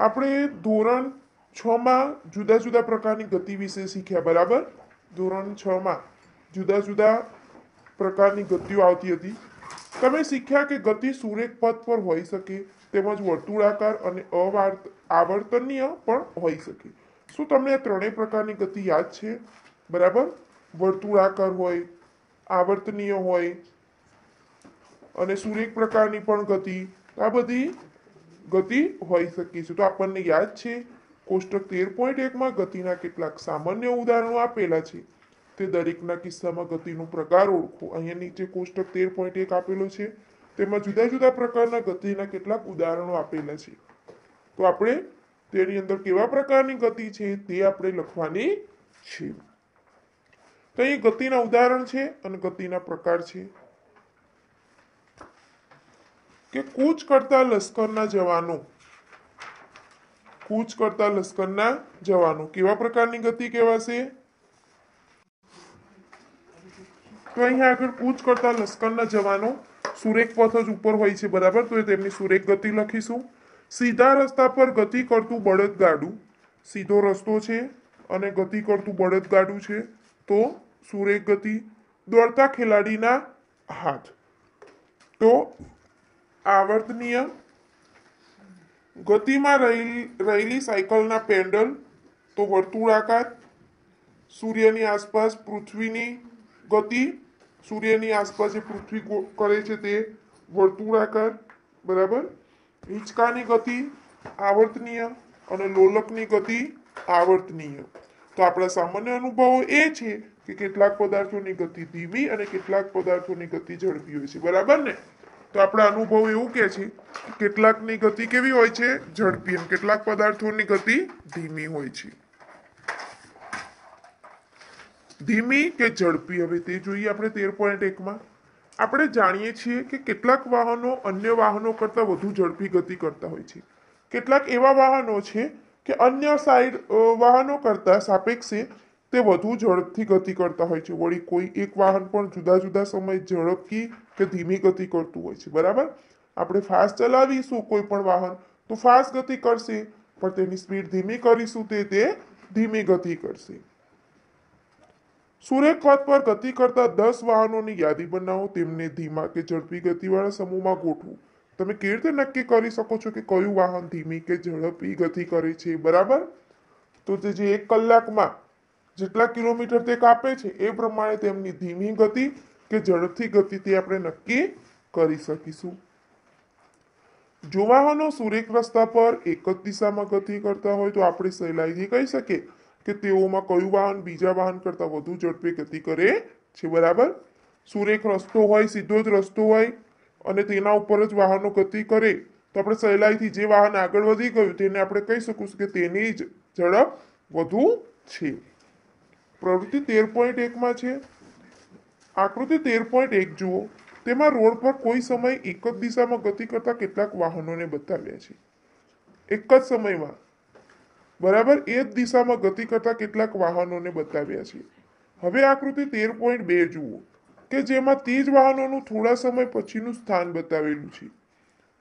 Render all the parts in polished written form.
આપણે ધોરણ 6 માં જુદા જુદા પ્રકારની ગતિ વિશે શીખ્યા, બરાબર? ધોરણ 6 માં જુદા જુદા પ્રકારની ગતિઓ આવતી હતી. તમે શીખ્યા કે ગતિ સુરેખ પથ પર હોઈ શકે, તેમજ વર્તુળાકાર અને આવર્તનીય પણ હોઈ શકે. શું તમને આ ત્રણેય પ્રકારની ગતિ યાદ છે? બરાબર. વર્તુળાકાર હોય, આવર્તનીય હોય અને સુરેખ પ્રકારની પણ ગતિ. આ બધી ગતિ હોઈ શકે છે. તો આપણને યાદ છે કોષ્ટક 13.1 ગતિના કેટલાક સામાન્ય ઉદાહરણો આપેલા છે. તે દરેકના કિસ્સામાં ગતિનો પ્રકાર ઓળખો. અહીંયા નીચે કોષ્ટક 13.1 આપેલો છે, તેમાં જુદા જુદા પ્રકારના ગતિના કેટલાક ઉદાહરણો આપેલા છે. તો આપણે તેની અંદર કેવા પ્રકારની ગતિ છે તે આપણે લખવાની છે. તો અહીં ગતિના ઉદાહરણ છે અને ગતિના પ્રકાર છે કે કૂચ કરતા લશ્કરના જવાનો. કૂચ કરતા લશ્કરના જવાનો કેવા પ્રકારની ગતિ કહેવાશે? તો અહીંયા આગળ કૂચ કરતા લશ્કરના જવાનો સુરેખ પથ જ ઉપર હોય છે, બરાબર? તો તેમની સુરેખ ગતિ લખીશું. સીધા રસ્તા પર ગતિ કરતું બળદગાડું. સીધો રસ્તો છે અને ગતિ કરતું બળદગાડું છે, તો સુરેખ ગતિ. દોડતા ખેલાડીના હાથ, તો આવર્તનીય. ગતિમાં રહેલી સાયકલના પેન્ડલ, તો વર્તુળાકાર. સૂર્યની આસપાસ પૃથ્વીની ગતિ, સૂર્યની આસપાસ જે પૃથ્વી કરે છે તે વર્તુળાકાર, બરાબર. હિંચકાની ગતિ આવર્તનીય અને લોલકની ગતિ આવર્તનીય. તો આપણા સામાન્ય અનુભવો એ છે કે કેટલાક પદાર્થોની ગતિ ધીમી અને કેટલાક પદાર્થોની ગતિ ઝડપી હોય છે, બરાબર ને? તો આપણા અનુભવ એવું કે છે કે કેટલાકની ગતિ કેવી હોય છે? ઝડપી, અને કેટલાક પદાર્થોની ગતિ ધીમી હોય છે. ધીમી કે ઝડપી, હવે તે જોઈએ આપણે 13.1 માં. આપણે જાણીએ છીએ કે કેટલાક વાહનો અન્ય વાહનો કરતાં વધુ ઝડપી ગતિ કરતા હોય છે. કેટલાક એવા વાહનો છે કે અન્ય વાહનો કરતાં સાપેક્ષે તે વધુ ઝડપથી ગતિ કરતા હોય છે. વળી કોઈ એક વાહન પણ જુદા જુદા સમયે ઝડપી કે ધીમી ગતિ કરતું હોય છે, બરાબર. આપણે ફાસ્ટ ચલાવીશું કોઈ પણ વાહન તો ફાસ્ટ ગતિ કરશે, પણ તેની સ્પીડ ધીમી કરીશું તે ધીમી ગતિ કરશે. સુરેખ પથ પર ગતિ કરતા 10 વાહનોની યાદી બનાવો. તેમને ધીમા કે ઝડપી ગતિવાળા સમૂહમાં ગોઠવો. તમે કેવી રીતે નક્કી કરી શકો છો કે કયું વાહન ધીમી કે ઝડપી ગતિ કરે છે, બરાબર? તો તે જે 1 કલાકમાં જેટલા કિલોમીટર તે કાપે છે એ પ્રમાણે તેમની ધીમી ગતિ કે ઝડપથી ગતિ તે આપણે નક્કી કરી શકીશું. જો વાહનો સુરેખ રસ્તા પર એક જ દિશામાં ગતિ કરતા હોય તો આપણે સહેલાઈથી કહી શકીએ કે તેઓમાં કયું વાહન બીજા વાહન કરતાં વધુ ઝડપી ગતિ કરે છે, બરાબર. સુરેખ રસ્તો હોય, સીધો જ રસ્તો હોય અને તેના ઉપર જ વાહનો ગતિ કરે તો આપણે સહેલાઈથી જે વાહન આગળ વધી ગયું તેને આપણે કહી શકીશું કે તેની જ ઝડપ વધુ છે. પ્રવૃત્તિ 13.1 છે. આકૃતિ 13.1 જુઓ. તેમાં રોડ પર કોઈ સમય એક જ દિશામાં ગતિ કરતા કેટલાક વાહનોને બતાવ્યા છે. એક જ સમયમાં, બરાબર, એ જ દિશામાં ગતિ કરતા કેટલાક વાહનોને બતાવ્યા છે. હવે આકૃતિ 13.2 જુઓ કે જેમાં તે જ વાહનોનું થોડા સમય પછીનું સ્થાન બતાવેલું છે.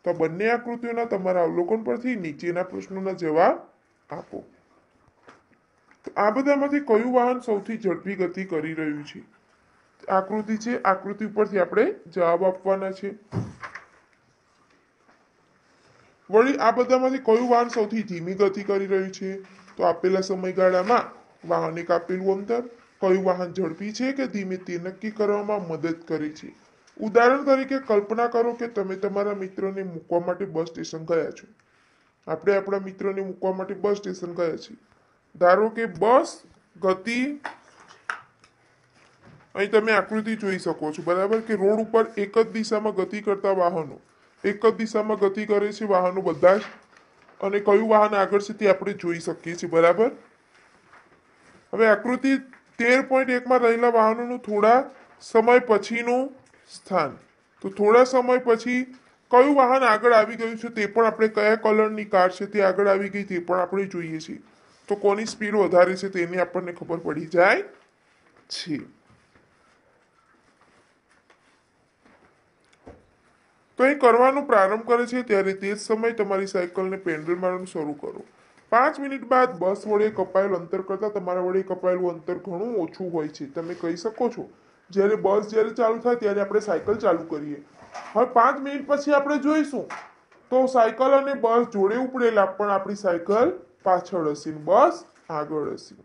તો બંને આકૃતિઓના તમારા અવલોકન પરથી નીચેના પ્રશ્નોના જવાબ આપો. તો આ બધામાંથી કયું વાહન સૌથી ઝડપી ગતિ કરી રહ્યું છે? આકૃતિ છે, આકૃતિ ઉપરથી આપણે જવાબ આપવાના છે. વળી આ બધામાંથી કયું વાહન સૌથી ધીમી ગતિ કરી રહ્યું છે? તો આપેલા સમયગાળામાં વાહને કાપેલું અંતર, કયું વાહન ઝડપી છે કે ધીમી તે નક્કી કરવામાં મદદ કરે છે. ઉદાહરણ તરીકે કલ્પના કરો કે તમે તમારા મિત્રને મૂકવા માટે બસ સ્ટેશન ગયા છો. આપણે આપણા મિત્રને મૂકવા માટે બસ સ્ટેશન ગયા છીએ. ધારો કે બસ ગતિ, અહીં તમે આકૃતિ જોઈ શકો છો, બરાબર, કે રોડ ઉપર એક જ દિશામાં ગતિ કરતા વાહનો, એક જ દિશામાં ગતિ કરે છે વાહનો બધા જ, અને કયું વાહન આગળ છે તે આપણે જોઈ શકીએ છીએ, બરાબર. હવે આકૃતિ 13.1 રહેલા વાહનોનું થોડા સમય પછીનું સ્થાન. તો થોડા સમય પછી કયું વાહન આગળ આવી ગયું છે તે પણ આપણે, કયા કલરની કાર છે તે આગળ આવી ગઈ તે પણ આપણે જોઈએ છીએ. તો કોની સ્પીડ વધારે છે તેની આપણને ખબર પડી જાય છે. કંઈ કરવાનો પ્રારંભ કરે છે ત્યારે તે જ સમયે તમારી સાયકલને પેન્ડલ મારવાનું શરૂ કરો. 5 મિનિટ બાદ બસ વડે કપાયેલ અંતર કરતાં તમારા વડે કપાયેલું અંતર ઘણું ઓછું હોય છે. તમે કહી શકો છો જ્યારે બસ જ્યારે ચાલુ થાય ત્યારે આપણે સાયકલ ચાલુ કરીએ. હવે 5 મિનિટ પછી આપણે જોઈશું તો સાયકલ અને બસ જોડે ઉપડેલા પણ આપણી સાયકલ પાછળ હશે, બસ આગળ હશે.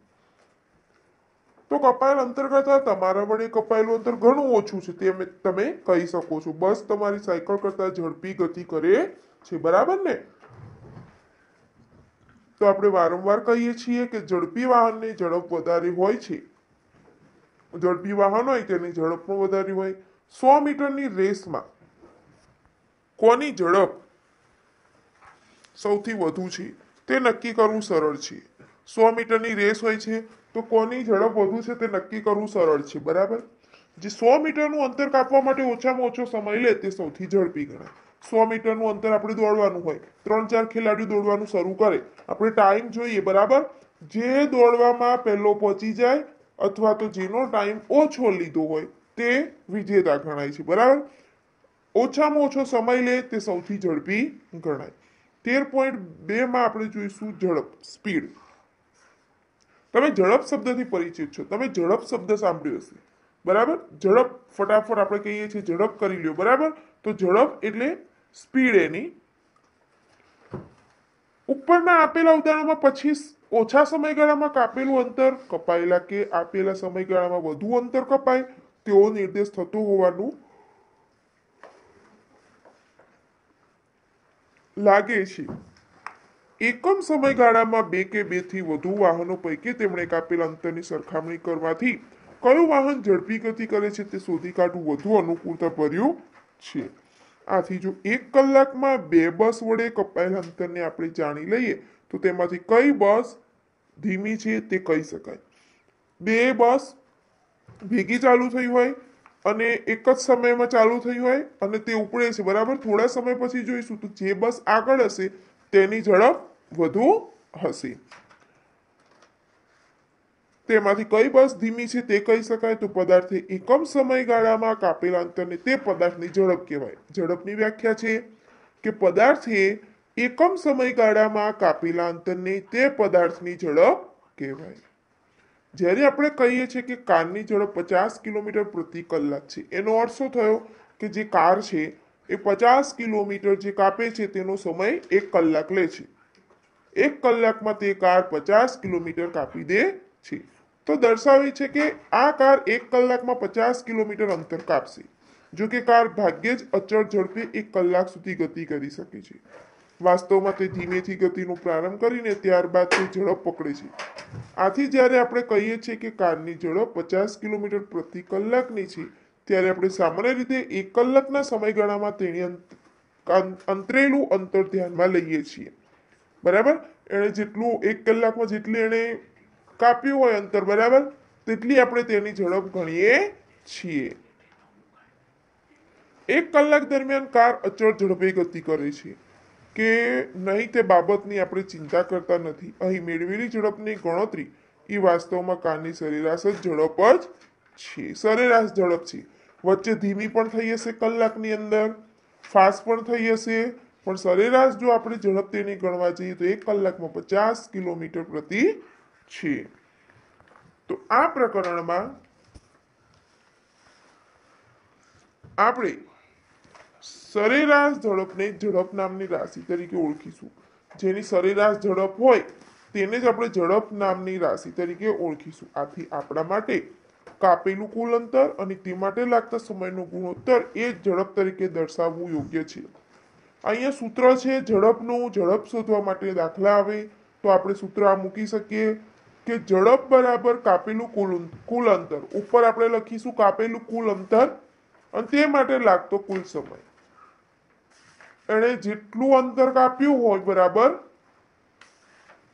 તો કપાયેલ અંતર કરતાં તમારા વડે કપાયેલું અંતર ઘણું ઓછું છે તે તમે કહી શકો છો. બસ તમારી સાયકલ કરતાં ઝડપી ગતિ કરે છે, બરાબર ને? તો આપણે વારંવાર કહીએ છીએ કે ઝડપી વાહનની ઝડપ વધારે હોય છે. ઝડપી વાહન હોય તેની ઝડપ પણ વધારે હોય. 100 મીટરની રેસમાં કોની ઝડપ સૌથી વધુ છે તે નક્કી કરવું સરળ છે. 100 મીટરની રેસ હોય છે તો કોની ઝડપ વધુ છે તે નક્કી કરવું સરળ છે, બરાબર? જે 100 મીટરનું અંતર કાપવા માટે ઓછામાં ઓછો સમય લે તે સૌથી ઝડપી ગણાય. 100 મીટરનું અંતર આપણે દોડવાનું હોય, 3-4 ખેલાડીઓ દોડવાનું શરૂ કરે, આપણે ટાઈમ જોઈએ, બરાબર? જે દોડવામાં પહેલો પહોંચી જાય અથવા તો જેનો ટાઈમ ઓછો લીધો હોય તે વિજેતા ગણાય છે, બરાબર? ઓછામાં ઓછો સમય લે તે સૌથી ઝડપી ગણાય. 13.2 આપણે જોઈશું ઝડપ, સ્પીડ. તમે ઝડપ શબ્દથી પરિચિત છો, તમે ઝડપ શબ્દ સાંભળ્યો હશે, બરાબર? ઝડપ, ફટાફટ આપણે કહીએ છીએ ઝડપ કરી લ્યો, બરાબર? તો ઝડપ એટલે સ્પીડ એની. ઉપરના આપેલા ઉદાહરણમાં પછી ઓછા સમયગાળામાં કાપેલું અંતર કપાયેલા કે આપેલા સમયગાળામાં વધુ અંતર કપાય તેવો નિર્દેશ થતો હોવાનું લાગે છે. એકમ સમયગાળામાં 2 કે 2 થી વધુ વાહનો પૈકી તેમણે કાપેલા અંતરની સરખામણી કરવાથી કયું વાહન ઝડપી ગતિ કરે છે તે શોધી કાઢવું વધુ અનુકૂળતા ભર્યું છે. આથી જો 1 કલાકમાં 2 બસ વડે કપાયેલા અંતરને આપણે જાણી લઈએ તો તેમાંથી કઈ બસ ધીમી છે તે કહી શકાય. 2 બસ ભેગી ચાલુ થઈ હોય અને એક જ સમયમાં ચાલુ થઈ હોય અને તે ઉપડે છે, બરાબર? થોડા સમય પછી જોઈશું તો જે બસ આગળ હશે તેની ઝડપ વધુ હશે. તેમાંથી કઈ બસ ધીમી છે તે કહી શકાય. તો પદાર્થે એકમ સમયગાળામાં કાપેલા અંતરને તે પદાર્થની ઝડપ કહેવાય. ઝડપની વ્યાખ્યા છે કે પદાર્થે એકમ સમયગાળામાં કાપેલા અંતરને તે પદાર્થની ઝડપ કહેવાય. જ્યારે આપણે કહીએ છીએ કે કારની ઝડપ 50 કિલોમીટર પ્રતિ કલાક છે, એનો અર્થ શું થયો કે જે કાર છે એ 50 કિલોમીટર જે કાપે છે તેનો સમય 1 કલાક લે છે. 1 કલાકમાં તે કાર 50 કિલોમીટર કાપી દે છે. તો દર્શાવે છે કે આ કાર 1 કલાકમાં 50 કિલોમીટર અંતર કાપશે. જો કે કાર ભાગ્યે જ અચળ ઝડપે 1 કલાક સુધી ગતિ કરી શકે છે. વાસ્તવમાં તે ધીમેથી ગતિનો પ્રારંભ કરીને ત્યારબાદ તે ઝડપ પકડે છે. આથી જ્યારે આપણે કહીએ છીએ કે કારની ઝડપ 50 કિલોમીટર પ્રતિ કલાકની છે ત્યારે આપણે સામાન્ય રીતે 1 કલાકના સમયગાળામાં તેની અંતરેલું અંતર ધ્યાનમાં લઈએ છીએ, બરાબર? એણે જેટલું 1 કલાકમાં જેટલી એણે કાપ્યું હોય અંતર, બરાબર, તેટલી આપણે તેની ઝડપ ગણીએ છીએ. 1 કલાક દરમિયાન કાર અચળ ઝડપે ગતિ કરે છે કે નહીં તે બાબતની આપણે ચિંતા કરતા નથી. અહીં મેળવેલી ઝડપની ગણતરી એ વાસ્તવમાં કારની સરેરાશ ઝડપ જ છે. સરેરાશ ઝડપ છે. વચ્ચે ધીમી પણ થઈ હશે કલાકની અંદર, ફાસ્ટ પણ થઈ હશે, પણ સરેરાશ જો આપણે ઝડપ તેની ગણવા જઈએ તો 1 કલાકમાં 50 કિલોમીટર પ્રતિ છે. તો આ પ્રકરણમાં આપણે સરેરાશ ઝડપને ઝડપ નામની રાશિ તરીકે ઓળખીશું. જેની સરેરાશ ઝડપ હોય તેને જ આપણે ઝડપ નામની રાશિ તરીકે ઓળખીશું. આથી આપણા માટે કાપેલું કુલ અંતર અને તે માટે લાગતા સમયનો ગુણોત્તર એ ઝડપ તરીકે દર્શાવવું યોગ્ય છે. અહીંયા સૂત્ર છે ઝડપનું. ઝડપ શોધવા માટે દાખલા આવે તો આપણે સૂત્ર આ મૂકી શકીએ કે ઝડપ બરાબર કાપેલું કુલ અંતર. ઉપર આપણે લખીશું કાપેલું કુલ અંતર અને તે માટે લાગતો કુલ સમય. એણે જેટલું અંતર કાપ્યું હોય, બરાબર,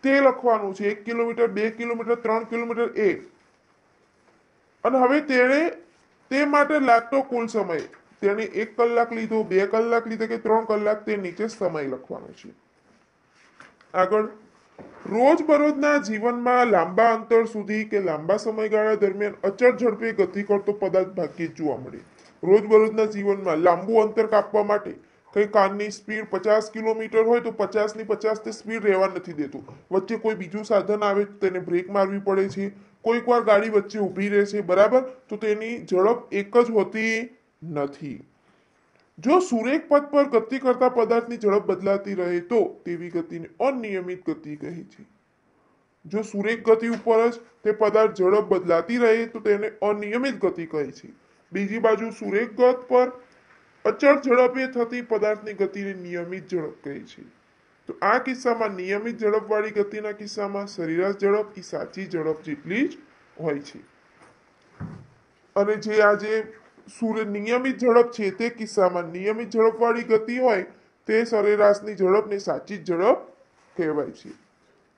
તે લખવાનું છે. 1 કિલોમીટર, 2 કિલોમીટર, 3 કિલોમીટર એ. અને હવે તેણે તે માટે લાગતો કુલ સમય, તેણે 1 કલાક લીધો, 2 કલાક લીધો કે 3 કલાક, તે નીચે સમય લખવાનો છે. આગળ, રોજબરોજના જીવનમાં લાંબા અંતર સુધી કે લાંબા સમયગાળા દરમિયાન અચળ ઝડપે ગતિ કરતો પદાર્થ ભાગ્યે જ જોવા મળે. રોજબરોજના જીવનમાં લાંબુ અંતર કાપવા માટે કઈ કારની સ્પીડ 50 કિલોમીટર હોય તો 50 ની 50 તે સ્પીડ રહેવા નથી દેતું. વચ્ચે કોઈ બીજું સાધન આવે તો તેને બ્રેક મારવી પડે છે. કોઈક વાર ગાડી વચ્ચે ઊભી રહે છે, બરાબર, તો તેની ઝડપ એક જ હોતી નથી. જો સુરેખ પથ પર ગતિ કરતા પદાર્થની ઝડપ બદલાતી રહે તો તેવી ગતિને અનિયમિત ગતિ કહે છે. જો સુરેખ ગતિ ઉપર જ તે પદાર્થ ઝડપ બદલાતી રહે તો તેને અનિયમિત ગતિ કહે છે. બીજી બાજુ સુરેખ ગત પર અચળ ઝડપે થતી પદાર્થની ગતિને નિયમિત ઝડપ કહે છે. તો આ કિસ્સામાં નિયમિત ઝડપવાળી ગતિના કિસ્સામાં સરેરાશ ઝડપ એ સાચી ઝડપ જેટલી જ હોય છે. અને જે આજે નિયમિત ઝડપ છે તે કિસ્સામાં નિયમિત ઝડપવાળી ગતિ હોય તે સરેરાશની ઝડપને સાચી ઝડપ કહેવાય છે.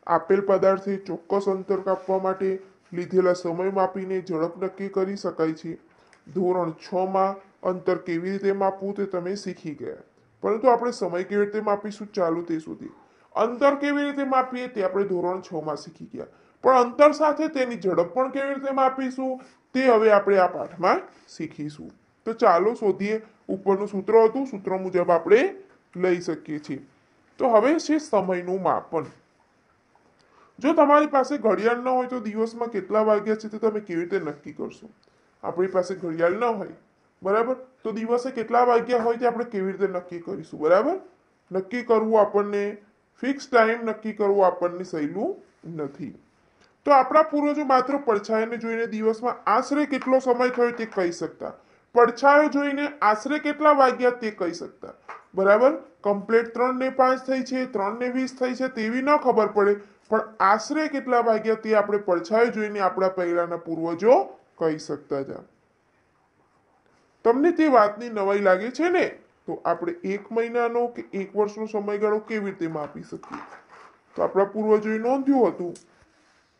આપેલ પદાર્થે ચોક્કસ અંતર કાપવા માટે લીધેલા સમય માપીને ઝડપ નક્કી કરી શકાય છે. ધોરણ 6 માં અંતર કેવી રીતે માપવું તે તમે શીખી ગયા, પરંતુ આપણે સમય કેવી રીતે માપીશું ચાલુ તે સુધી. અંતર કેવી રીતે માપીએ તે આપણે ધોરણ 6 માં શીખી ગયા, પણ અંતર સાથે તેની ઝડપ પણ કેવી રીતે માપીશું તે હવે આપણે આ પાઠમાં શીખીશું. તો ચાલો શોધીએ. ઉપરનું સૂત્ર હતું, સૂત્ર મુજબ આપણે લઈ શકીએ છીએ. તો હવે છે સમયનું માપન. જો તમારી પાસે ઘડિયાળ ન હોય તો દિવસમાં કેટલા વાગ્યા છે તે તમે કેવી રીતે નક્કી કરશો? આપણી પાસે ઘડિયાળ ન હોય, બરાબર, તો દિવસે કેટલા વાગ્યા હોય તે આપણે કેવી રીતે નક્કી કરીશું? બરાબર, નક્કી કરવું આપણને ફિક્સ ટાઈમ નક્કી કરવું આપણને સહેલું નથી. તો આપણા પૂર્વજો માત્ર પડછાયાને જોઈને દિવસમાં આશરે કેટલો સમય થયો તે કહી શકતા. પડછાયો જોઈને આશરે કેટલા વાગ્યા તે કહી શકતા. બરાબર, કમ્પ્લીટ 3 ને 5 થઈ છે, 3 ને 20 થઈ છે તેવી ન ખબર પડે, પણ આશરે કેટલા વાગ્યા તે આપણે પડછાયો જોઈને આપણા પહેલાના પૂર્વજો કહી શકતા હતા. તમને તે વાતની નવાઈ લાગે છે ને? તો આપણે 1 મહિનાનો કે 1 વર્ષનો સમયગાળો કેવી રીતે માપી શકીએ? તો આપણા પૂર્વજોએ નોંધ્યું હતું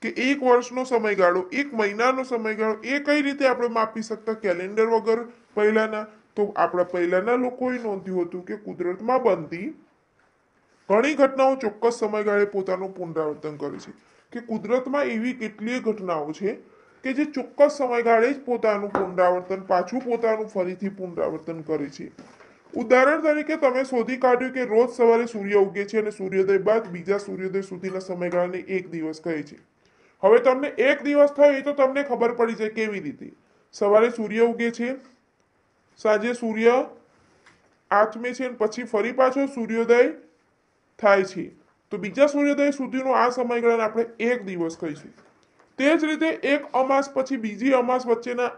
કે 1 વર્ષનો સમયગાળો, 1 મહિનાનો સમયગાળો એ કઈ રીતે આપણે માપી શકતા કેલેન્ડર વગર પહેલાના? તો આપણા પહેલાના લોકોએ નોંધ્યું હતું કે કુદરતમાં બનતી ઘણી ઘટનાઓ ચોક્કસ સમયગાળે પોતાનું પુનરાવર્તન કરે છે. કે કુદરતમાં એવી કેટલીય ઘટનાઓ છે કે જે ચોક્કસ સમયગાળે જ પોતાનું પુનરાવર્તન પોતાનું ફરીથી પુનરાવર્તન કરે છે. ઉદાહરણ તરીકે તમે શોધી કાઢ્યું કે રોજ સવારે સૂર્ય ઉગે છે અને સૂર્યોદય બાદ બીજા સૂર્યોદય સુધીના સમયગાળાને 1 દિવસ કહે છે. હવે તમને 1 દિવસ થયો એ તો તમને ખબર પડી જાય કેવી રીતે. સવારે સૂર્ય ઉગે છે, સાંજે સૂર્ય આથમે છે, પછી ફરી પાછો સૂર્યોદય થાય છે, તો બીજા સૂર્યોદય સુધીનો આ સમયગાળાને આપણે 1 દિવસ કહીશું. તે જ રીતે 1 અમાસ પછી બીજી અમાસ વચ્ચેના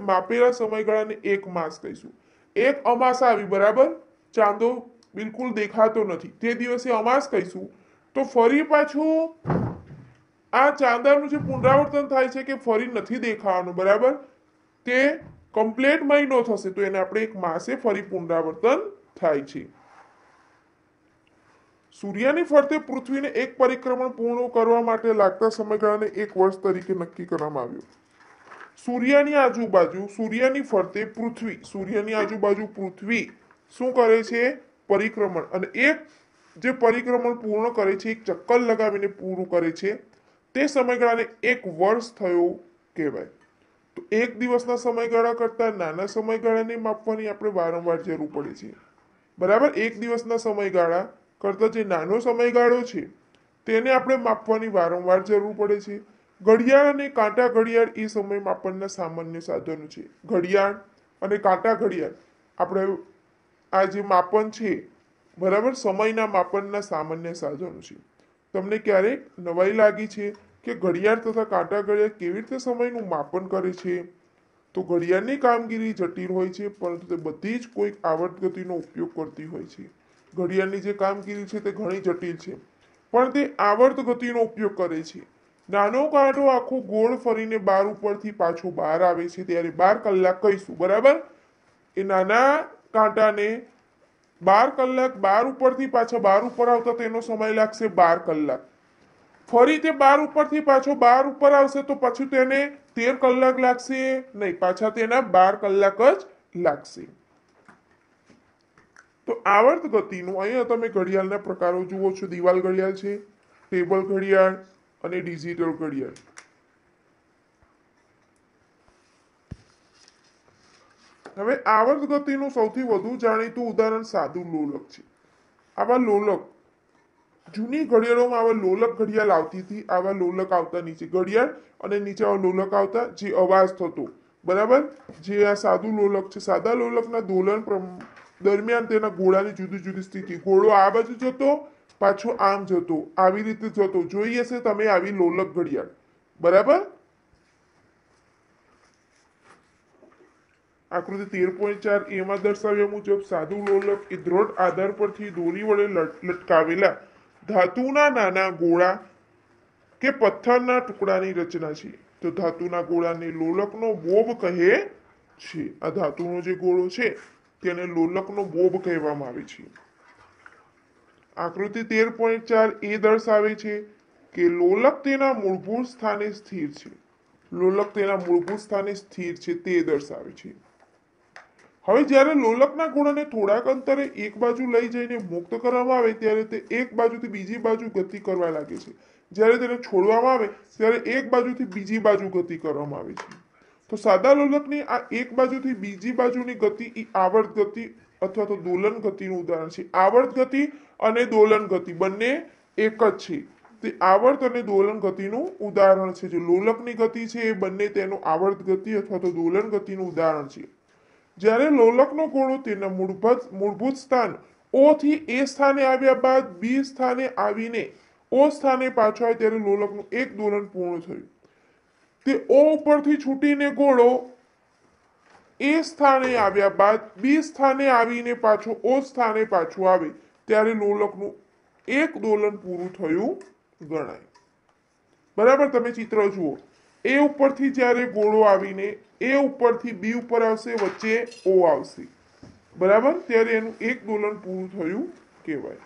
માપેલા સમયગાળાને 1 માસ કહીશું. 1 અમાસ આવી, બરાબર, ચાંદો બિલકુલ દેખાતો નથી, તે દિવસે અમાસ કહીશું. તો ફરી પાછું આ ચાંદાનું જે પુનરાવર્તન થાય છે કે ફરી નથી દેખાવાનું, બરાબર, તે કમ્પ્લીટ મહિનો થશે તો એને આપણે 1 માસે ફરી પુનરાવર્તન થાય છે. સૂર્યની ફરતે પૃથ્વીને એક પરિક્રમણ પૂર્ણ કરવા માટે લાગતા સમયગાળાને 1 વર્ષ તરીકે નક્કી કરવામાં આવ્યું. સૂર્યની આજુબાજુ પૃથ્વી શું કરે છે? પરિક્રમણ. અને એક જે પરિક્રમણ પૂર્ણ કરે છે, એક ચક્કર લગાવીને પૂરું કરે છે, તે સમયગાળાને 1 વર્ષ થયો કહેવાય. તો 1 દિવસના સમયગાળા કરતા નાના સમયગાળાને માપવાની આપણે વારંવાર જરૂર પડે છે. બરાબર, 1 દિવસના સમયગાળા કરતા જે નાનો સમયગાળો છે તેને આપણે માપવાની વારંવાર જરૂર પડે છે. ઘડિયાળ અને કાંટા ઘડિયાળ એ સમય માપનના સામાન્ય સાધનો છે. ઘડિયાળ અને કાંટા ઘડિયાળ આપણે આ જે માપન છે, બરાબર, સમયના માપનના સામાન્ય સાધનો છે. તમને ક્યારેક નવાઈ લાગી છે કે ઘડિયાળ તથા કાંટા ઘડિયાળ કેવી રીતે સમયનું માપન કરે છે? તો ઘડિયાળની કામગીરી જટિલ હોય છે, પરંતુ તે બધી જ કોઈક આવર્ત ગતિનો ઉપયોગ કરતી હોય છે. ઘડિયાળની જે કામગીરી છે તે ઘણી જટિલ છે, પણ તે આવર્ત ગતિનો ઉપયોગ કરે છે. નાનો કાંટો આખો ગોળ ફરીને બાર ઉપરથી પાછો બહાર આવે છે ત્યારે 12 કલાક કહીશું, બરાબર. એ નાના કાંટાને 12 કલાક બાર ઉપરથી પાછા 12 ઉપર આવતા તેનો સમય લાગશે 12 કલાક. ફરી તે 12 ઉપરથી પાછો 12 ઉપર આવશે તો પછી તેને 13 કલાક લાગશે નહીં, પાછા તેના 12 કલાક જ લાગશે. તો આવર્ત ગતિનું અહીંયા તમે ઘડિયાળના પ્રકારો જુઓ છો. દિવાલ ઘડિયાળ છે, ટેબલ ઘડિયાળ અને ડિજિટલ ઘડિયાળ. હવે આવર્ત ગતિનું સૌથી વધુ જાણીતું ઉદાહરણ સાદું લોલક છે. આવા લોલક જૂની ઘડિયાળોમાં આવા લોલક ઘડિયાળ આવતી હતી. આવા લોલક આવતા નીચે ઘડિયાળ અને નીચે આવા લોલક આવતા જે અવાજ થતો, બરાબર. જે આ સાદું લોલક છે, સાદા લોલકના દોલન દરમિયાન તેના ગોળાની જુદી જુદી સ્થિતિ, ગોળો આ બાજુ જતો, પાછો આમ જતો, આવી રીતે જતો. જોઈ હશે તમે આવી લોલક ઘડિયાળ, બરાબર. આકૃતિ 13.4 એમાં દર્શાવ્યા મુજબ સાદું લોલક એ દ્રઢ આધાર પરથી દોરી વડે લટકાવેલા ધાતુના નાના ગોળા કે પથ્થરના ટુકડાની રચના છે. તો ધાતુના ગોળાને લોલકનો બોબ કહે છે. આ ધાતુનો જે ગોળો છે તેને લોલકનો બોબ કહેવામાં આવે છે. આકૃતિ 13.4 એ દર્શાવે છે કે લોલક તેના મૂળભૂત સ્થાને સ્થિર છે. લોલક તેના મૂળભૂત સ્થાને સ્થિર છે તે દર્શાવે છે. હવે જ્યારે લોલકના ગોળાને થોડાક અંતરે એક બાજુ લઈ જઈને મુક્ત કરવામાં આવે ત્યારે તે એક બાજુથી બીજી બાજુ ગતિ કરવા લાગે છે. જ્યારે તેને છોડવામાં આવે ત્યારે એક બાજુથી બીજી બાજુ ગતિ કરવામાં આવે છે. તો સાદા લોલકની આ એક બાજુથી બીજી બાજુની ગતિ એ આવર્ત ગતિ અથવા તો દોલન ગતિનું ઉદાહરણ છે. આવર્ત ગતિ અને દોલન ગતિ બંને એક જ છે. તે આવર્ત અને દોલન ગતિનું ઉદાહરણ છે. જે લોલકની ગતિ છે એ બંને તેનું આવર્ત ગતિ અથવા તો દોલન ગતિનું ઉદાહરણ છે. જ્યારે લોલકનો ગોળો તેના મૂળભૂત સ્થાન ઓ થી એ સ્થાને આવ્યા બાદ બી સ્થાને આવીને ઓ સ્થાને પાછો આવે ત્યારે લોલકનું એક દોલન પૂર્ણ થયું. તે ઓ ઉપરથી છૂટીને ગોળો એ સ્થાને આવ્યા બાદ બી સ્થાને આવીને પાછો ઓ સ્થાને પાછું આવે ત્યારે લોલકનું એક દોલન પૂરું થયું ગણાય. બરાબર. તમે ચિત્ર જુઓ. એ ઉપરથી જ્યારે ગોળો આવીને એ ઉપરથી બી ઉપર આવશે, વચ્ચે ઓ આવશે, બરાબર, ત્યારે એનું એક દોલન પૂરું થયું કહેવાય.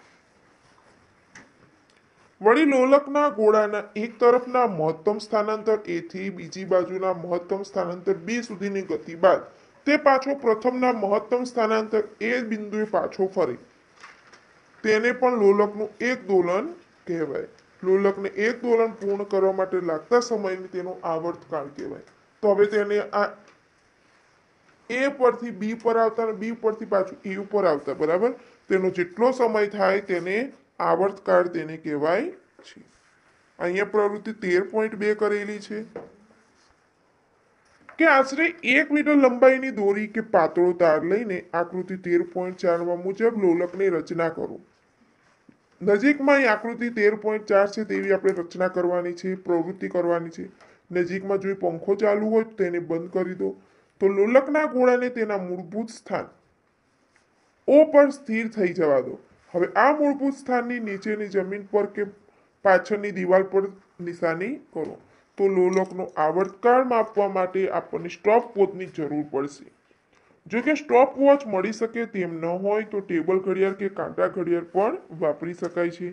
વળી લોલકના ગોળાના એક તરફના મહત્તમ સ્થાનાંતર એ થી બીજી બાજુના મહત્તમ સ્થાનાંતર બી સુધીની ગતિ બાદ તે પાછો પ્રથમના મહત્તમ સ્થાનાંતર એ બિંદુએ પાછો ફરે તેને પણ લોલકનું એક દોલન કહેવાય. લોલકને એક દોલન પૂર્ણ કરવા માટે લાગતા સમયને તેનો આવર્તકાળ કહેવાય. તો હવે તેને આ એ પરથી બી પર આવતા, બી પરથી પાછું એ ઉપર આવતા, બરાબર, તેનો જેટલો સમય થાય તેને આવર્તકાળ તેને કહેવાય છે. અહીંયા પ્રવૃત્તિ 13.2 કરેલી છે કે આશરે 1 મીટર લંબાઈની દોરી કે પાતળો તાર લઈને આકૃતિ 13.4 મુજબ લોલકની રચના કરો. નજીકમાં આકૃતિ 13.4 છે તેવી આપણે રચના કરવાની છે, પ્રવૃત્તિ કરવાની છે. નજીકમાં જો પંખો ચાલુ હોય તો તેને બંધ કરી દો. તો લોલકના ગોળાને તેના મૂળભૂત સ્થાન ઓ પર સ્થિર થઈ જવા દો. હવે આ મૂળભૂત સ્થાનની નીચેની જમીન પર કે પાછળની દિવાલ પર નિશાની કરો. તો લોલકનો આવર્તકાળ માપવા માટે આપણને સ્ટોપ વોચની જરૂર પડશે. જો કે સ્ટોપ વોચ મળી શકે તેમ ન હોય તો ટેબલ ઘડિયાળ કે કાંટા ઘડિયાળ પણ વાપરી શકાય છે.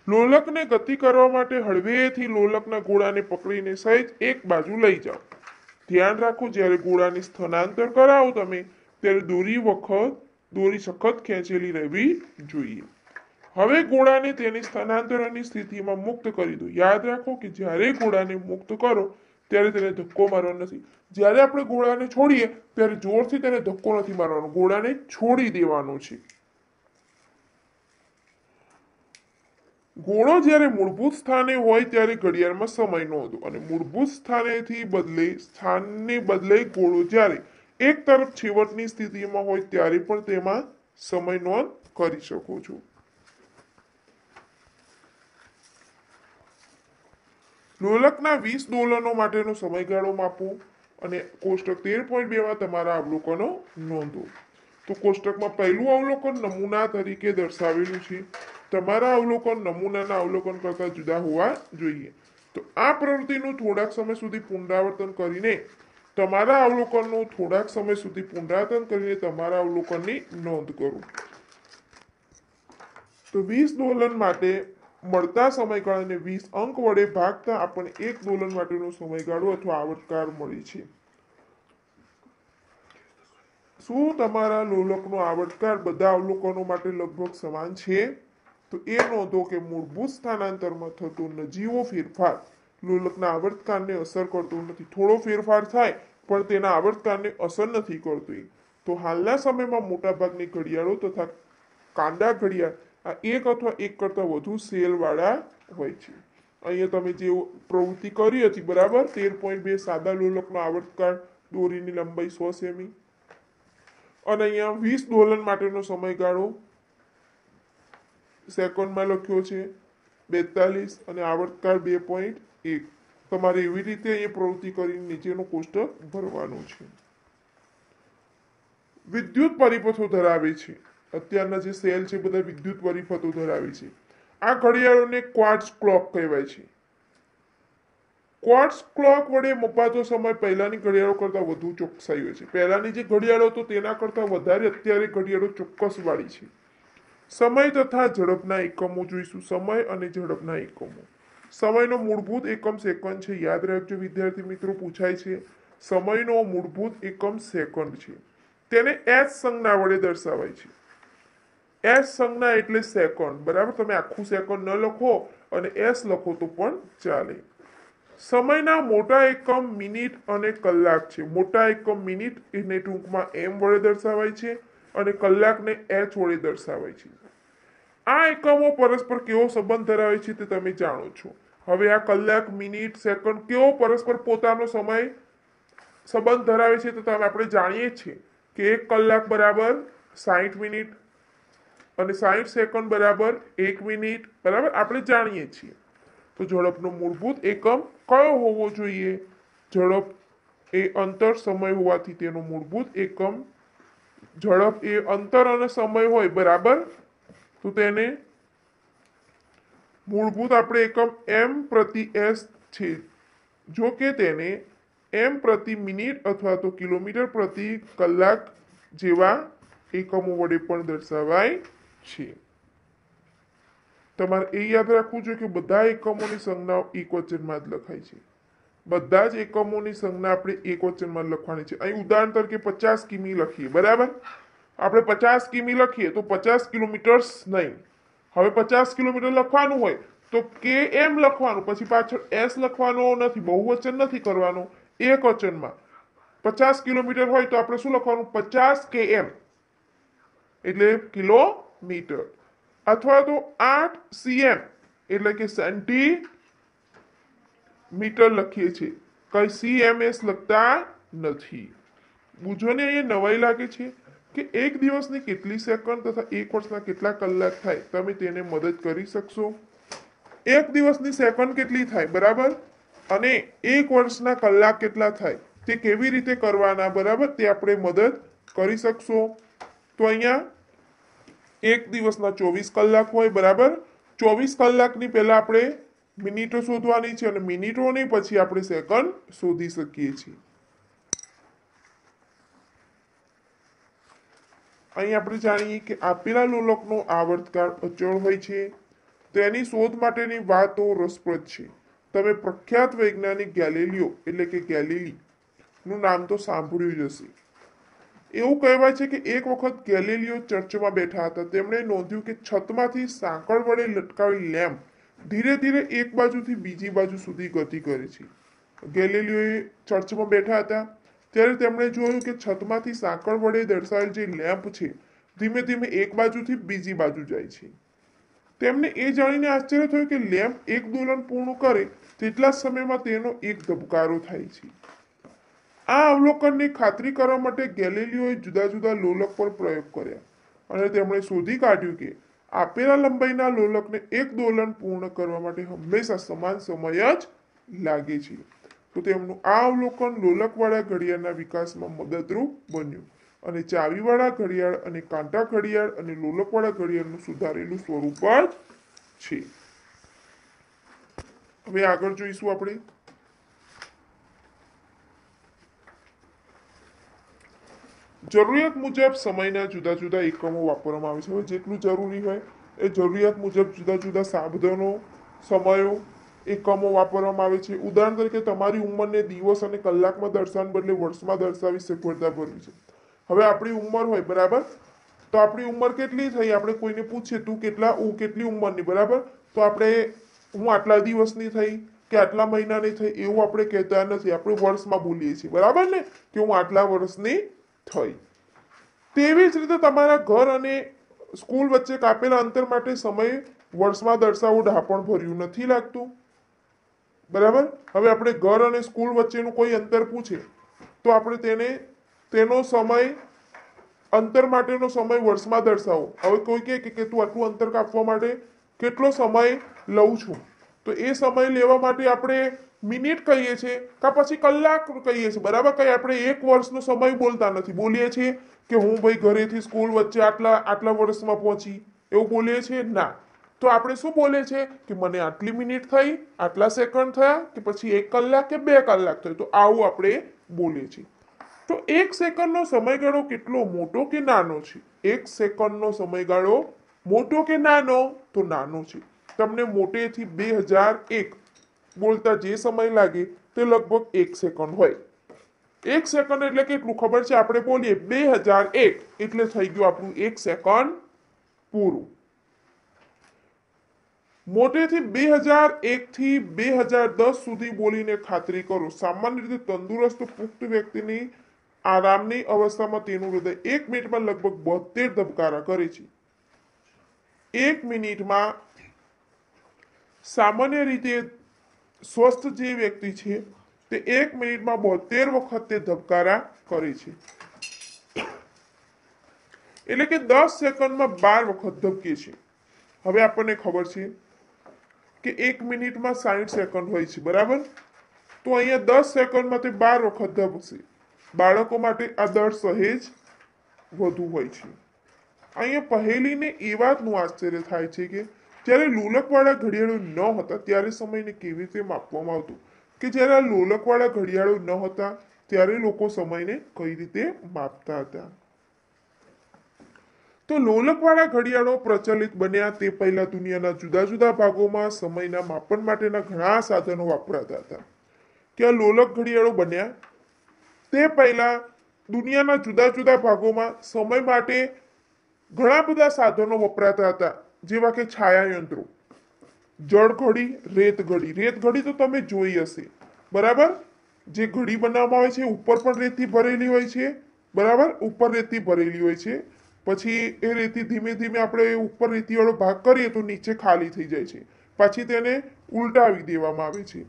લોલકને ગતિ કરવા માટે હળવેથી લોલકના ગોળાને પકડીને સહેજ એક બાજુ લઈ જાઓ. ધ્યાન રાખો જ્યારે ગોળાને સ્થાનાંતર કરાવો તમે ત્યારે દોરી સખત ખેંચેલી રહેવી જોઈએ. હવે ગોળાને તેની સ્થાનાંતરની સ્થિતિમાં મુક્ત કરી દો. યાદ રાખો કે જ્યારે ગોળાને મુક્ત કરો ત્યારે તેને ધક્કો મારવાનો નથી. જ્યારે આપણે ગોળાને છોડીએ ત્યારે જોરથી તેને ધક્કો નથી મારવાનો, ગોળાને છોડી દેવાનો છે. ગોળો જ્યારે મૂળભૂત સ્થાને હોય ત્યારે ઘડિયાળમાં સમય નોંધો અને મૂળભૂત સ્થાનને બદલે ગોળો જ્યારે એક તરફ છેવટની સ્થિતિમાં હોય ત્યારે પણ તેમાં સમય નોંધ કરી શકો છો. લોલકના 20 દોલનો માટેનો સમયગાળો માપો અને કોષ્ટક 13.2 માં તમારા અવલોકનો નોંધો. તો કોષ્ટકમાં પહેલું અવલોકન નમૂના તરીકે દર્શાવેલું છે. તમારા અવલોકન નમૂનાના અવલોકન કરતા જુદા હોવા જોઈએ. તો આ પ્રવૃત્તિનું થોડાક સમય સુધી પુનરાવર્તન કરીને તમારા અવલોકનનું થોડાક સમય સુધી પુનરાવર્તન કરીને તમારા અવલોકનની નોંધ કરો. તો 20 દોલન માટે મળતા સમયગાળાને 20 અંક વડે ભાગતા આપણને એક દોલન માટેનો સમયગાળો અથવા આવર્તકાળ મળે છે. શું તમારા લોલકનો આવર્તકાળ બધા અવલોકનો માટે લગભગ સમાન છે? તો એ નોંધો કે મૂળભૂત સ્થાનાંતરમાં થતો નજીવો ફેરફાર લોલકના આવર્તકાળને અસર કરતો નથી. થોડો ફેરફાર થાય પણ તેના આવર્તકાળને અસર નથી કરતી. તો હાલના સમયમાં મોટાભાગની ઘડિયાળો તથા કાંડા ઘડિયાળ આ એક અથવા એક કરતાં વધુ સેલવાળા હોય છે. અહીંયા તમે જે પ્રવૃત્તિ કરી હતી બરાબર, 13.2 સાદા લોલકનો આવર્તકાળ, દોરીની લંબાઈ 100 સેમી, અને અહીંયા 20 દોલન માટેનો સમયગાળો સેકન્ડમાં લખ્યો છે 42 અને આવર્તકાળ 2.1. તમારે એવી રીતે અહીંયા પ્રવૃત્તિ કરીને નીચેનું કોષ્ટક ભરવાનું છે. વિદ્યુત પરિપથો ધરાવે છે. અત્યારના જે સેલ છે બધા વિદ્યુત પરિપથો ધરાવે છે. આ ઘડિયાળોને ક્વાર્ટઝ ક્લોક કહેવાય છે. ક્વાર્ટઝ ક્લોક વડે મપાતો સમય પહેલાની ઘડિયાળો કરતાં વધુ ચોકસાઈ હોય છે. પહેલાની જે ઘડિયાળો હતો તેના કરતાં વધારે અત્યારે ઘડિયાળો ચોક્કસ વાળી છે. સમય તથા ઝડપના એકમો જોઈશું. સમય અને ઝડપના એકમો. સમયનો મૂળભૂત એકમ સેકન્ડ છે. યાદ રાખજો વિદ્યાર્થી મિત્રો, પૂછાય છે. સમયનો મૂળભૂત એકમ સેકન્ડ છે. તેને એસ સંજ્ઞા વડે દર્શાવાય છે. એસ સંજ્ઞા એટલે સેકન્ડ, બરાબર. તમે આખું સેકન્ડ ન લખો અને એસ લખો તો પણ ચાલે. સમયના મોટા એકમ મિનિટ અને કલાક છે. મોટા એકમ મિનિટ એને ટૂંકમાં એમ વડે દર્શાવાય છે અને કલાકને એચ વડે દર્શાવાય છે. આ એકમો પરસ્પર કેવો સંબંધ ધરાવે છે તે તમે જાણો છો. હવે આ કલાક, મિનિટ, સેકન્ડ કેવો પરસ્પર પોતાનો સમય સંબંધ ધરાવે છે તો આપણે જાણીએ છીએ કે 1 કલાક બરાબર 60 મિનિટ અને 60 સેકન્ડ બરાબર 1 મિનિટ, બરાબર, આપણે જાણીએ છીએ. તો ઝડપનો મૂળભૂત એકમ કયો હોવો જોઈએ? ઝડપ એ અંતર સમય હોવાથી તેનો મૂળભૂત એકમ ઝડપ એ અંતર અને સમય હોય, બરાબર, તો તેને મૂળભૂત આપણે એકમ એમ પ્રતિ એસ છે. જો કે તેને એમ પ્રતિ મિનિટ અથવા તો કિલોમીટર પ્રતિ કલાક જેવા એકમો વડે પણ દર્શાવાય છે. તમારે એ યાદ રાખવું જોઈએ કે બધા એકમોની સંજ્ઞાઓ એકવચનમાં જ લખાય છે. બધા જ એકમોની સંજ્ઞા આપણે એકવચનમાં લખવાની છે. અહીં ઉદાહરણ તરીકે 50 કિમી લખીએ, બરાબર. આપણે 50 કિમી લખીએ તો 50 કિલોમીટર્સ નહીં. હવે 50 કિલોમીટર લખવાનું હોય તો કે એમ લખવાનું, પછી પાછળ એસ લખવાનો નથી, બહુવચન નથી કરવાનું, એકવચનમાં. 50 કિલોમીટર હોય તો આપણે શું લખવાનું? 50 km એટલે કિલોમીટર, અથવા તો 8 cm એટલે કે સેન્ટીમીટર લખીએ છીએ. કઈ CMS લખતા નથી. બુજોને અહીંયા નવાઈ લાગે છે કે એક દિવસની કેટલી સેકન્ડ તથા એક વર્ષના કેટલા કલાક થાય, તમે તેને મદદ કરી શકશો. એક દિવસની સેકન્ડ કેટલી થાય, બરાબર, અને એક વર્ષના કલાક કેટલા થાય તે કેવી રીતે કરવાના, બરાબર, તે આપણે મદદ કરી શકશો. તો અહીંયા એક દિવસના 24 કલાક હોય, બરાબર. 24 કલાકની પહેલા આપણે મિનિટો શોધવાની છે અને મિનિટોની પછી આપણે સેકન્ડ શોધી શકીએ છીએ. અહીં આપણે જાણીએ કે આપેલા લોલકનો આવર્તકાળ અચળ હોય છે. તેની શોધ માટેની વાતો રસપ્રદ છે. તમે પ્રખ્યાત વૈજ્ઞાનિક ગેલિલિયો એટલે કે ગેલિલી નું નામ તો સાંભળ્યું જ હશે. એવું કહેવાય છે કે એક વખત ગેલિલિયો ચર્ચમાં બેઠા હતા. તેમણે નોંધ્યું કે છતમાંથી સાંકળ વડે લટકાવેલી લેમ્પ ધીરે ધીરે એક બાજુથી બીજી બાજુ સુધી ગતિ કરે છે. ગેલિલિયો ચર્ચમાં બેઠા હતા ત્યારે તેમણે જોયું કે છતમાંથી સાંકળ વડે દર્શાવેલ જે લેમ્પ છે ધીમે ધીમે એક બાજુથી બીજી બાજુ જાય છે. તેમને એ જાણીને આશ્ચર્ય થયું કે લેમ્પ એક દોલન પૂર્ણ કરે તેટલા સમયમાં તેનો એક ધબકારો થાય છે. આ અવલોકનની ખાતરી કરવા માટે ગેલિલિયોએ જુદા જુદા લોલક પર પ્રયોગ કર્યા અને તેમણે શોધી કાઢ્યું કે આપેલા લંબાઈના લોલકને એક દોલન પૂર્ણ કરવા માટે હંમેશા સમાન સમય જ લાગે છે. તો તેમનું આ અવલોકન લોલકવાળા ઘડિયાળના વિકાસમાં મદદરૂપ બન્યું અને ચાવીવાળા ઘડિયાળ અને કાંટા ઘડિયાળ અને લોલકવાળા ઘડિયાળનું સુધારેલું સ્વરૂપ જ છે. હવે આગળ જોઈશું આપણે જરૂરિયાત મુજબ સમયના જુદા જુદા એકમો વાપરવામાં આવે છે. હવે જેટલું જરૂરી હોય એ જરૂરિયાત મુજબ જુદા જુદા સાધનો, સમયો, એકમો વાપરવામાં આવે છે. ઉદાહરણ તરીકે તમારી ઉંમરને દિવસ અને કલાકમાં દર્શાવવાને બદલે વર્ષમાં દર્શાવી સગવડતા ભરવી છે. હવે આપણી ઉંમર હોય, બરાબર, તો આપણી ઉંમર કેટલી થઈ આપણે કોઈને પૂછીએ તું કેટલી ઉંમરની, બરાબર, તો આપણે હું આટલા દિવસની થઈ, કે આટલા મહિનાની થઈ એવું આપણે કહેતા નથી, આપણે વર્ષમાં બોલીએ છીએ, બરાબર ને, કે હું આટલા વર્ષની થઈ. તેવી જ રીતે તમારા ઘર અને સ્કૂલ વચ્ચે કાપેલા અંતર માટે સમય વર્ષમાં દર્શાવવું ડાપણ ભર્યું નથી લાગતું? બરાબર. હવે આપણે ઘર અને સ્કૂલ વચ્ચેનું કોઈ અંતર પૂછે તો આપણે તેનો સમય, અંતર માટેનો સમય વર્ષમાં દર્શાવો. હવે કોઈ કહે કે તું આટલું અંતર કાપવા માટે કેટલો સમય લઉં છું, તો એ સમય લેવા માટે આપણે મિનિટ કહીએ છીએ કે પછી કલાક કહીએ છીએ, બરાબર. કઈ આપણે એક વર્ષનો સમય બોલતા નથી. બોલીએ છીએ કે હું ભાઈ ઘરેથી સ્કૂલ વચ્ચે આટલા વર્ષમાં પહોંચી, એવું બોલીએ છીએ ના. તો આપણે શું બોલે છે કે મને આટલી મિનિટ થઈ, આટલા સેકન્ડ થયા, કે પછી 1 કલાક કે 2 કલાક થયો, તો આવું આપણે બોલીએ છીએ. તો 1 સેકન્ડનો સમયગાળો કેટલો મોટો કે નાનો છે? 1 સેકન્ડનો સમયગાળો મોટો કે નાનો? તો નાનો છે. તમને મોટેથી 2001 બોલતા જે સમય લાગે તે લગભગ 1 સેકન્ડ હોય. 1 સેકન્ડ એટલે કેટલું ખબર છે? આપણે બોલીએ 2001 એટલે થઈ ગયું આપણું 1 સેકન્ડ પૂરું. મોટેથી 2001 થી 2010 સુધી બોલીને ખાતરી કરો. સામાન્ય રીતે તંદુરસ્ત પુખ્ત વ્યક્તિની આરામની અવસ્થામાં તેનું હૃદય 1 મિનિટમાં લગભગ 72 ધબકારા કરે છે. 1 મિનિટમાં સામાન્ય રીતે સ્વસ્થ જે વ્યક્તિ છે તે 1 મિનિટમાં 72 વખત તે ધબકારા કરે છે. એટલે કે 10 સેકન્ડમાં 12 વખત ધબકે છે. હવે આપણને ખબર છે કે 1 મિનિટમાં 60 સેકન્ડ હોય છે, બરાબર. તો અહીંયા 10 સેકન્ડમાં તે 12 વખત ધબકશે. બાળકો માટે આ દર સહેજ વધુ હોય છે. અહીંયા પહેલીને એ વાતનું આશ્ચર્ય થાય છે કે જ્યારે લોલકવાળા ઘડિયાળો ન હતા ત્યારે સમયને કેવી રીતે માપવામાં આવતું, કે જ્યારે આ લોલકવાળા ઘડિયાળો ન હતા ત્યારે લોકો સમયને કઈ રીતે માપતા હતા. તો લોલકવાળા ઘડિયાળો પ્રચલિત બન્યા તે પહેલા દુનિયાના જુદા જુદા ભાગોમાં સમયના માપન માટેના ઘણા સાધનો વાપરાતા હતા. કે આ લોલક ઘડિયાળો બન્યા તે પહેલા દુનિયાના જુદા જુદા ભાગોમાં સમય માટે ઘણા બધા સાધનો વપરાતા હતા, જેવા કે છાયાયંત્રો, જળ ઘડી, રેત ઘડી. રેત ઘડી તો તમે જોઈ હશે, બરાબર. જે ઘડી બનાવવામાં આવે છે ઉપર પણ રેતથી ભરેલી હોય છે, બરાબર. ઉપર રેતથી ભરેલી હોય છે, પછી એ રેતી ધીમે ધીમે આપણે ઉપર રેતીવાળો ભાગ કરીએ તો નીચે ખાલી થઈ જાય છે, પછી તેને ઉલટાવી દેવામાં આવે છે.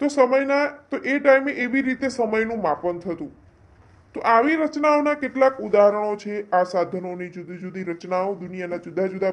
તો એ ટાઈમે એવી રીતે સમયનું માપન થતું. તો આવી રચનાઓના કેટલાક ઉદાહરણો છે. આ સાધનોની જુદી જુદી રચનાઓ દુનિયાના જુદા જુદા